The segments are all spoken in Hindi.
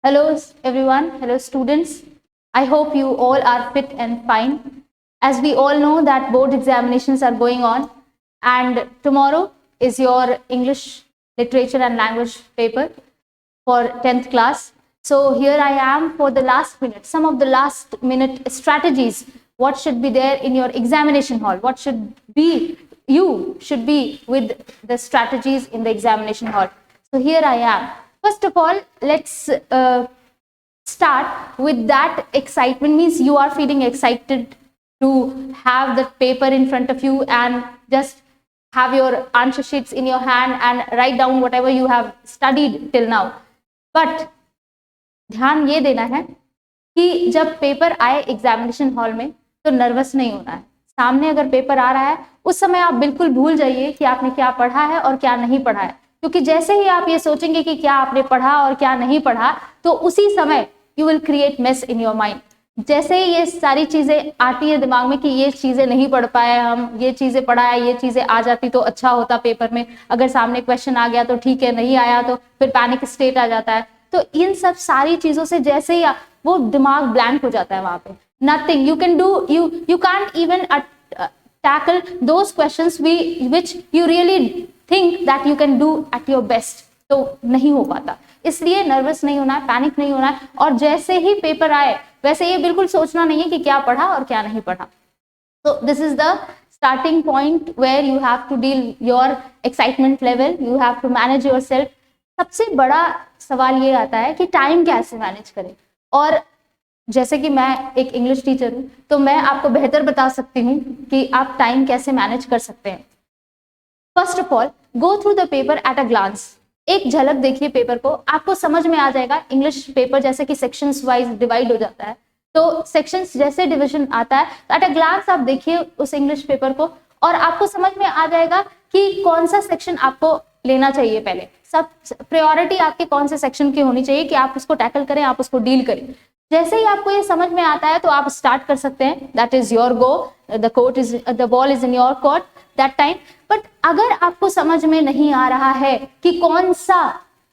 Hello everyone, hello students. I hope you all are fit and fine. As we all know that board examinations are going on and tomorrow is your English literature and language paper for 10th class. So here I am for the last minute, some of the last minute strategies. What should be there in your examination hall? What should be, you should be with the strategies in the examination hall. So here I am. First of all, let's start with that excitement. Means you are feeling excited to have the paper in front of you and just have your answer sheets in your hand and write down whatever you have studied till now. But ध्यान ये देना है कि जब पेपर आए एग्जामिनेशन हॉल में तो नर्वस नहीं होना है. सामने अगर पेपर आ रहा है उस समय आप बिल्कुल भूल जाइए कि आपने क्या पढ़ा है और क्या नहीं पढ़ा है, क्योंकि जैसे ही आप ये सोचेंगे कि क्या आपने पढ़ा और क्या नहीं पढ़ा तो उसी समय you will create mess in your mind. जैसे ही ये सारी चीजें आती है दिमाग में कि ये चीजें नहीं पढ़ पाए हम, ये चीजें पढ़ा है, ये चीजें आ जाती तो अच्छा होता पेपर में, अगर सामने क्वेश्चन आ गया तो ठीक है, नहीं आया तो फिर पैनिक स्टेट आ जाता है. तो इन सब सारी चीजों से जैसे ही वो दिमाग ब्लैंक हो जाता है वहां पे. Nothing you can do, you can't even tackle those questions which you really think that you can do at your best. तो नहीं हो पाता. इसलिए नर्वस नहीं होना है, पैनिक नहीं होना है, और जैसे ही पेपर आए वैसे ये बिल्कुल सोचना नहीं है कि क्या पढ़ा और क्या नहीं पढ़ा. So this is the starting point where you have to deal your excitement level, you have to manage yourself. सबसे बड़ा सवाल ये आता है कि टाइम कैसे मैनेज करें. और जैसे कि मैं एक इंग्लिश टीचर हूँ तो मैं आपको बेहतर बता सकती हूँ कि आप टाइम कैसे मैनेज कर सकते हैं. First of all, go through the paper at a glance. एक झलक देखिए पेपर को, आपको समझ में आ जाएगा. इंग्लिश पेपर जैसे कि सेक्शंस वाइज डिवाइड हो जाता है, तो सेक्शंस जैसे डिवीजन आता है तो एट अ ग्लांस आप देखिए उस इंग्लिश पेपर को और आपको समझ में आ जाएगा कि कौन सा सेक्शन आपको लेना चाहिए. पहले सब प्रायोरिटी आपके कौन से सेक्शन की होनी चाहिए कि आप उसको टैकल करें, आप उसको डील करें. जैसे ही आपको ये समझ में आता है तो आप स्टार्ट कर सकते हैं. That is your go, the ball is in your court that time. But अगर आपको समझ में नहीं आ रहा है कि कौन सा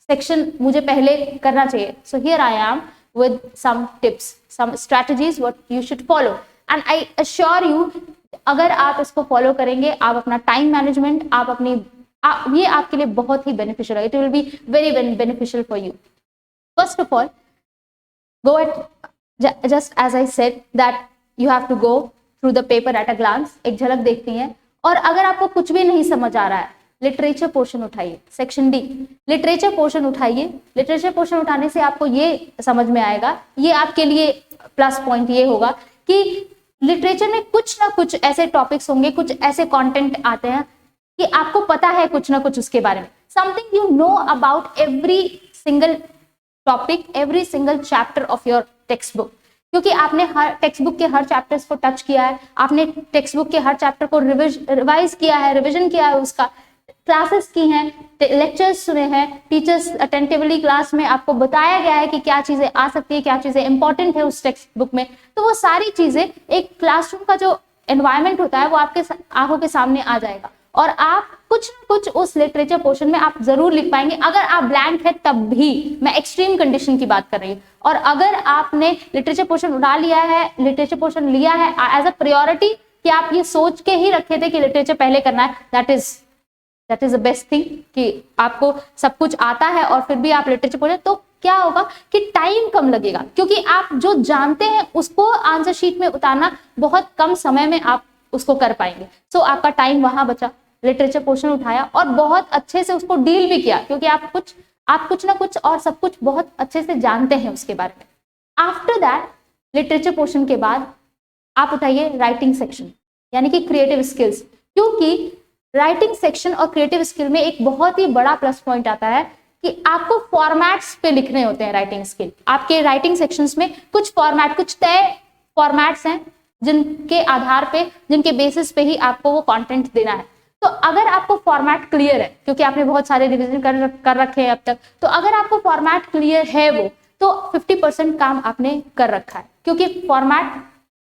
सेक्शन मुझे पहले करना चाहिए, so here I am with some tips, some strategies what you should follow, and I assure you अगर आप इसको फॉलो करेंगे, आप अपना टाइम मैनेजमेंट, आप अपनी ये आपके लिए बहुत ही बेनिफिशियल है. It will be very beneficial for you. First of all, go at just as I said that you have to go through the paper at a glance. एक झलक देखती हैं. और अगर आपको कुछ भी नहीं समझ आ रहा है, लिटरेचर पोर्शन उठाइए. सेक्शन डी, लिटरेचर पोर्शन उठाइए. लिटरेचर पोर्शन उठाने से आपको ये समझ में आएगा, ये आपके लिए प्लस पॉइंट ये होगा कि लिटरेचर में कुछ ना कुछ ऐसे टॉपिक्स होंगे, कुछ ऐसे कंटेंट आते हैं कि आपको पता है कुछ ना कुछ उसके बारे में. Something you know about every single topic, every single chapter of your text book, क्योंकि आपने हर टेक्स्ट बुक के हर चैप्टर्स को टच किया है, आपने टेक्स्ट बुक के हर चैप्टर को रिवाइज किया है, रिविजन किया है, उसका क्लासेस की हैं, लेक्चर्स सुने हैं, टीचर्स अटेंटिवली क्लास में आपको बताया गया है कि क्या चीजें आ सकती है, क्या चीजें इंपॉर्टेंट है उस टेक्स्ट बुक में. तो वो सारी चीजें एक क्लासरूम का जो एनवायरनमेंट होता है वो आपके आंखों के सामने आ जाएगा और आप कुछ ना कुछ उस लिटरेचर पोर्शन में आप जरूर लिख पाएंगे. अगर आप ब्लैंक है तब भी, मैं एक्सट्रीम कंडीशन की बात कर रही हूँ. और अगर आपने लिटरेचर पोर्शन उठा लिया है, लिटरेचर पोर्शन लिया है एज अ प्रायोरिटी कि आप ये सोच के ही रखे थे कि लिटरेचर पहले करना है, that is the best thing कि आपको सब कुछ आता है और फिर भी आप लिटरेचर पढ़े, तो क्या होगा कि टाइम कम लगेगा, क्योंकि आप जो जानते हैं उसको आंसर शीट में उतारना बहुत कम समय में आप उसको कर पाएंगे. सो आपका टाइम वहां बचा, लिटरेचर पोर्शन उठाया और बहुत अच्छे से उसको डील भी किया, क्योंकि आप कुछ ना कुछ और सब कुछ बहुत अच्छे से जानते हैं उसके बारे में. आफ्टर दैट, लिटरेचर पोर्शन के बाद आप उठाइए राइटिंग सेक्शन, यानी कि क्रिएटिव स्किल्स. क्योंकि राइटिंग सेक्शन और क्रिएटिव स्किल में एक बहुत ही बड़ा प्लस पॉइंट आता है कि आपको फॉर्मेट्स पे लिखने होते हैं. राइटिंग स्किल, आपके राइटिंग सेक्शंस में कुछ फॉर्मेट, कुछ तय फॉर्मेट्स हैं जिनके आधार पे, जिनके बेसिस पे ही आपको वो कंटेंट देना है. तो अगर आपको फॉर्मेट क्लियर है, क्योंकि आपने बहुत सारे रिवीजन कर रखे हैं अब तक, तो अगर आपको फॉर्मेट क्लियर है वो, तो 50% काम आपने कर रखा है. क्योंकि फॉर्मेट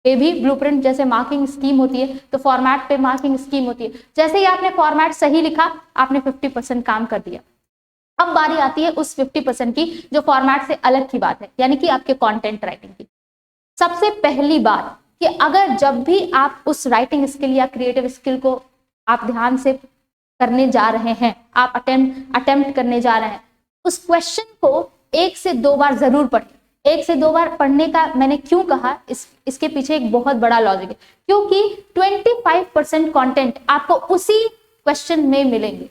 पे भी ब्लूप्रिंट जैसे मार्किंग स्कीम होती है, तो फॉर्मेट पे मार्किंग स्कीम होती है. जैसे ही आपने फॉर्मेट सही लिखा, आपने 50% काम कर दिया. अब बारी आती है उस 50% की जो फॉर्मेट से अलग की बात है, यानी कि आपके कंटेंट राइटिंग की। सबसे पहली बात कि अगर जब भी आप उस राइटिंग स्किल या क्रिएटिव स्किल को आप ध्यान से करने जा रहे हैं, आप अटेम्प्ट करने जा रहे हैं, उस क्वेश्चन को 1 से 2 बार जरूर पढ़ें। 1 से 2 बार पढ़ने का मैंने क्यों कहा, इसके पीछे एक बहुत बड़ा लॉजिक है, क्योंकि 25% कंटेंट आपको उसी क्वेश्चन में मिलेंगे।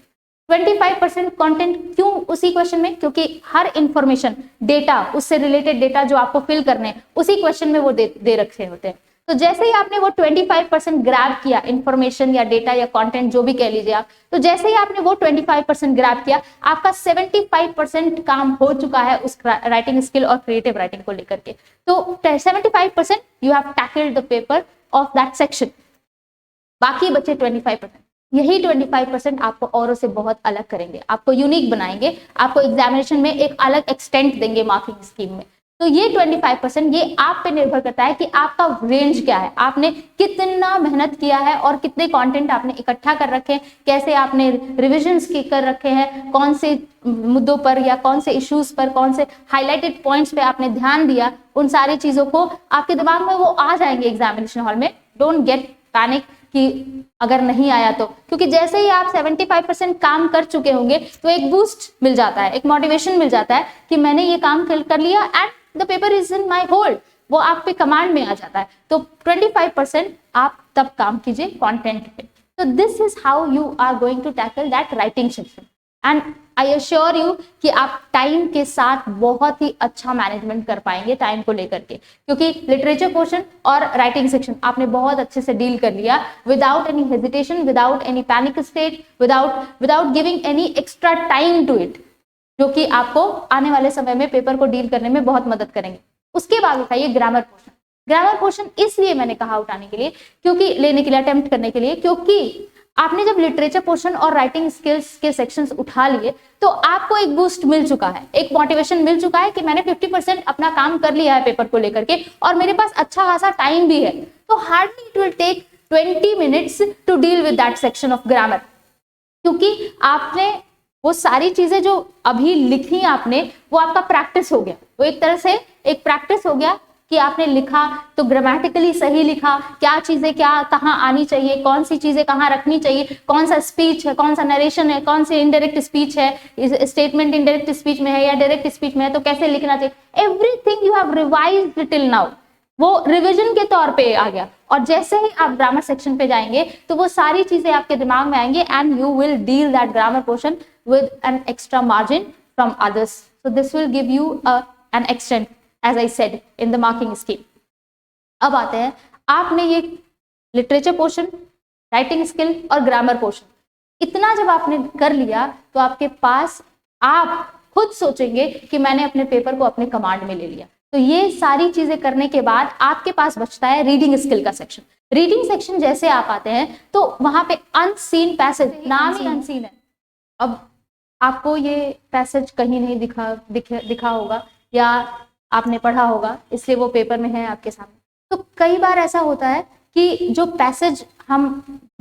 25% कंटेंट क्यों उसी क्वेश्चन में, क्योंकि हर इंफॉर्मेशन, डेटा, उससे रिलेटेड डेटा जो आपको फिल करने हैं उसी क्वेश्चन में वो दे रखे होते हैं। तो जैसे ही आपने वो 25% ग्रैब किया, इंफॉर्मेशन या डेटा या कंटेंट जो भी कह लीजिए आप, तो जैसे ही आपने वो 25% ग्रैब किया, आपका 75% काम हो चुका है उस राइटिंग स्किल और क्रिएटिव राइटिंग को लेकर के। तो 75% you have tackled the paper of that section. बाकी बचे 25%, यही 25% आपको औरों से बहुत अलग करेंगे, आपको यूनिक बनाएंगे, आपको एग्जामिनेशन में एक अलग एक्सटेंट देंगे मार्किंग स्कीम में। तो ये 25% ये आप पे निर्भर करता है कि आपका रेंज क्या है, आपने कितना मेहनत किया है और कितने कंटेंट आपने इकट्ठा कर रखे हैं, कैसे आपने रिविजन्स कर रखे हैं, कौन से मुद्दों पर या कौन से इश्यूज पर, कौन से हाईलाइटेड पॉइंट्स पे आपने ध्यान दिया। उन सारी चीजों को आपके दिमाग में वो आ जाएंगे एग्जामिनेशन हॉल में। डोंट गेट पैनिक कि अगर नहीं आया तो, क्योंकि जैसे ही आप 75% काम कर चुके होंगे तो एक बूस्ट मिल जाता है, एक मोटिवेशन मिल जाता है कि मैंने ये काम कर लिया and the paper is in my hold, वो आप पे कमांड में आ जाता है। तो 25% आप तब काम कीजिए कंटेंट पे। तो this is how you are going to tackle that writing section and I assure you कि आप टाइम के साथ बहुत ही अच्छा मैनेजमेंट कर पाएंगे टाइम को लेकर के, क्योंकि लिटरेचर पोर्शन और राइटिंग सेक्शन आपने बहुत अच्छे से डील कर लिया without any hesitation, without any panic state, without giving any extra time to it, जो कि आपको आने वाले समय में पेपर को डील करने में बहुत मदद करेंगे। उसके बाद उठाइए ग्रामर पोर्शन। ग्रामर पोर्शन इसलिए मैंने कहा उठाने के लिए, क्योंकि लेने के लिए, अटेम्प्ट करने के लिए, क्योंकि आपने जब लिटरेचर पोर्शन और राइटिंग स्किल्स के सेक्शंस उठा लिए तो आपको एक बूस्ट मिल चुका है, एक मोटिवेशन मिल चुका है कि मैंने 50% अपना काम कर लिया है पेपर को लेकर के और मेरे पास अच्छा खासा टाइम भी है। तो hardly it will take 20 minutes to deal with that section of grammar, क्योंकि आपने वो सारी चीजें जो अभी लिखी आपने, वो आपका प्रैक्टिस हो गया, वो एक तरह से एक प्रैक्टिस हो गया कि आपने लिखा तो ग्रामेटिकली सही लिखा, क्या चीजें क्या कहाँ आनी चाहिए, कौन सी चीजें कहाँ रखनी चाहिए, कौन सा स्पीच है, कौन सा नरेशन है, कौन सी इनडायरेक्ट स्पीच है, स्टेटमेंट इनडायरेक्ट स्पीच में है या डायरेक्ट स्पीच में है, तो कैसे लिखना चाहिए। Everything you have revised till now, वो रिविजन के तौर पे आ गया। और जैसे ही आप ग्रामर सेक्शन पे जाएंगे तो वो सारी चीजें आपके दिमाग में आएंगे and you will deal that grammar portion with an extra margin from others. So this will give you an extent, as I said, in the marking scheme. अब आते हैं, आपने ये लिटरेचर पोर्शन, राइटिंग स्किल और ग्रामर पोर्शन इतना जब आपने कर लिया तो आपके पास, आप खुद सोचेंगे कि मैंने अपने पेपर को अपने कमांड में ले लिया। तो ये सारी चीजें करने के बाद आपके पास बचता है रीडिंग स्किल का सेक्शन। रीडिंग सेक्शन जैसे आप आते हैं तो वहां पे अनसीन पैसेज, नाम ही अनसीन है। अब आपको ये पैसेज कहीं नहीं दिखा होगा या आपने पढ़ा होगा, इसलिए वो पेपर में है आपके सामने। तो कई बार ऐसा होता है कि जो पैसेज हम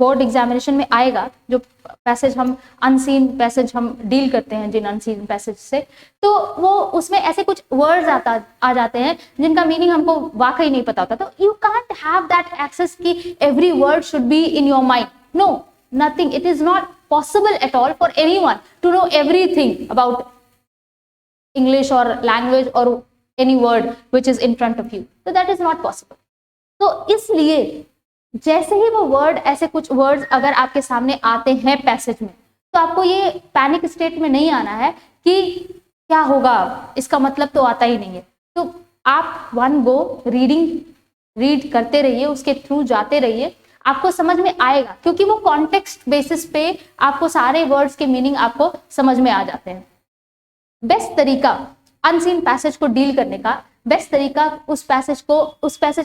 बोर्ड एग्जामिनेशन में आएगा, जो पैसेज हम अनसीन पैसेज हम डील करते हैं जिन अनसीन पैसेज से, तो वो उसमें ऐसे कुछ वर्ड्स आ जाते हैं जिनका मीनिंग हमको वाकई नहीं पता होता। तो you can't have that access कि every word should be in your mind. No, nothing, it is not possible at all for anyone to know everything about English or language or any word which is in front of you, so that is not possible. तो इसलिए जैसे ही वो वर्ड, ऐसे कुछ वर्ड्स अगर आपके सामने आते हैं पैसेज में, तो आपको ये पैनिक स्टेट में नहीं आना है कि क्या होगा, इसका मतलब तो आता ही नहीं है। तो आप वन गो रीड करते रहिए, उसके थ्रू जाते रहिए, आपको समझ में आएगा, क्योंकि वो कॉन्टेक्स्ट बेसिस पे आपको सारे वर्ड्स के मीनिंग आपको समझ में आ जाते हैं। बेस्ट तरीका अनसीन पैसेज को डील करने का, बेस्ट तरीका उस पैसेज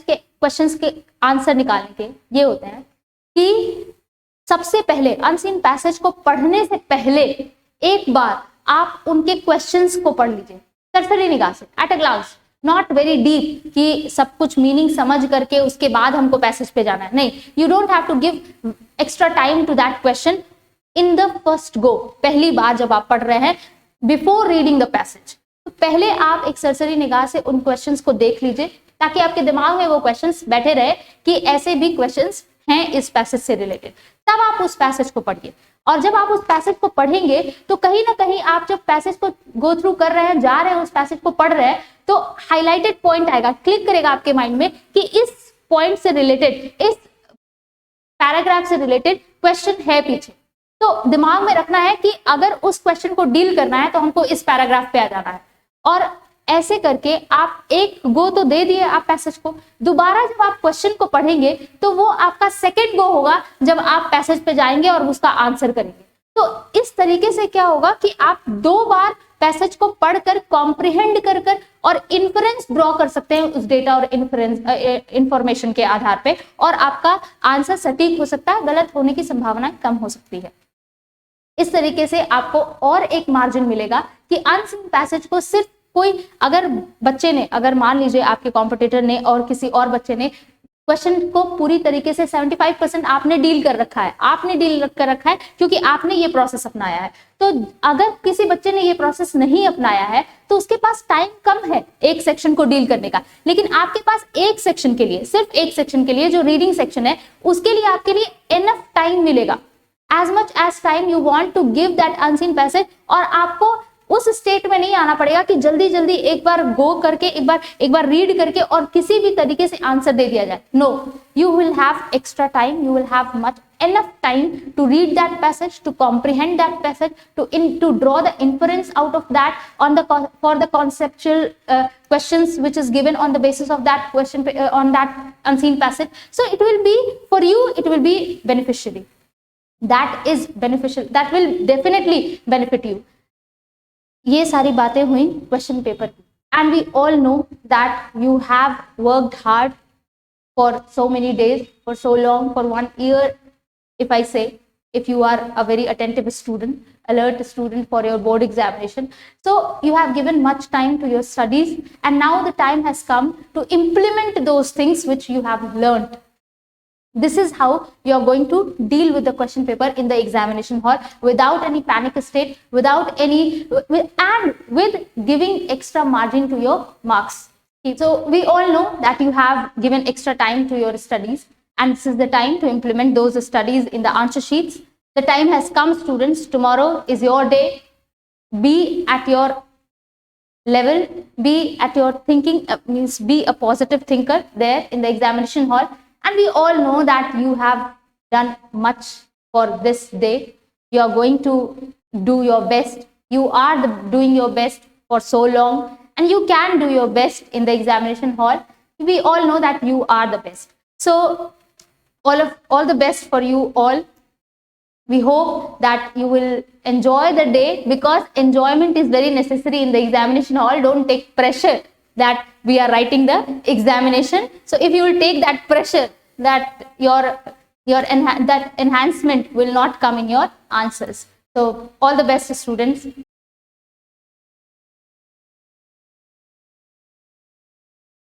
के क्वेश्चंस के आंसर निकालने के ये होते हैं कि सबसे पहले अनसीन पैसेज को पढ़ने से पहले एक बार आप उनके क्वेश्चंस को पढ़ लीजिए सरसरी निगाह से, at a glance, not very deep कि सब कुछ मीनिंग समझ करके उसके बाद हमको पैसेज पे जाना है। नहीं, you don't have to give extra time to that question in the first go. पहली बार जब आप पढ़ रहे हैं बिफोर रीडिंग द पैसेज। तो पहले आप एक सरसरी निगाह से उन क्वेश्चंस को देख लीजिए ताकि आपके दिमाग में वो क्वेश्चंस बैठे रहे कि ऐसे भी क्वेश्चंस हैं इस पैसेज से रिलेटेड। तब आप उस पैसेज को पढ़िए, और जब आप उस पैसेज को पढ़ेंगे तो कहीं ना कहीं आप जब पैसेज को गो थ्रू कर रहे हैं, जा रहे हैं, उस पैसेज को पढ़ रहे हैं, तो हाईलाइटेड पॉइंट आएगा, क्लिक करेगा आपके माइंड में कि इस पॉइंट से रिलेटेड, इस पैराग्राफ से रिलेटेड क्वेश्चन है पीछे। तो दिमाग में रखना है कि अगर उस क्वेश्चन को डील करना है तो हमको इस पैराग्राफ पे आ जाना है। और ऐसे करके आप एक गो तो दे दिए आप पैसेज को, दोबारा जब आप क्वेश्चन को पढ़ेंगे तो वो आपका सेकंड गो होगा जब आप पैसेज पे जाएंगे और उसका आंसर करेंगे। तो इस तरीके से क्या होगा कि आप 2 बार पैसेज को पढ़कर कॉम्प्रिहेंड कर और इन्फरेंस ड्रॉ कर सकते हैं उस डेटा और इंफॉर्मेशन के आधार पे, और आपका आंसर सटीक हो सकता है, गलत होने की संभावना कम हो सकती है। इस तरीके से आपको और एक मार्जिन मिलेगा कि अनसीन पैसेज को सिर्फ कोई, अगर बच्चे ने, अगर मान लीजिए आपके कॉम्पिटिटर ने और किसी और बच्चे ने क्वेश्चन को पूरी तरीके से 75% आपने डील कर रखा है, आपने डील कर रखा है क्योंकि आपने ये प्रोसेस अपनाया है। तो अगर किसी बच्चे ने ये प्रोसेस नहीं अपनाया है तो उसके पास टाइम कम है एक सेक्शन को डील करने का, लेकिन आपके पास एक सेक्शन के लिए, सिर्फ एक सेक्शन के लिए जो रीडिंग सेक्शन है, उसके लिए आपके लिए इनफ टाइम मिलेगा, as much as time you want to give that unseen passage। और आपको उस स्टेट में नहीं आना पड़ेगा कि जल्दी जल्दी एक बार गो करके एक बार रीड करके और किसी भी तरीके से आंसर दे दिया जाए। No, you will have extra time, you will have much enough time to read that passage, to comprehend that passage, to draw the inference out of that on the for the conceptual questions which is given on the basis of that question on that unseen passage। So it will be, for you it will be beneficiary, that is beneficial, that will definitely benefit you। ये सारी बातें हुई क्वेश्चन पेपर की, and we all know that you have worked hard for so many days, for so long, for 1 year, if I say, if you are a very attentive student, alert student for your board examination, so you have given much time to your studies, and now the time has come to implement those things which you have learned। This is how you are going to deal with the question paper in the examination hall without any panic state, without any, and with giving extra margin to your marks। So we all know that you have given extra time to your studies, and this is the time to implement those studies in the answer sheets। The time has come, students, tomorrow is your day। Be at your level, be at your thinking, means be a positive thinker there in the examination hall। And we all know that you have done much for this day, you are going to do your best, you are doing your best for so long, and you can do your best in the examination hall। We all know that you are the best, so all the best for you all। We hope that you will enjoy the day, because enjoyment is very necessary in the examination hall। Don't take pressure that we are writing the examination, so if you will take that pressure, that that enhancement will not come in your answers। So all the best, students।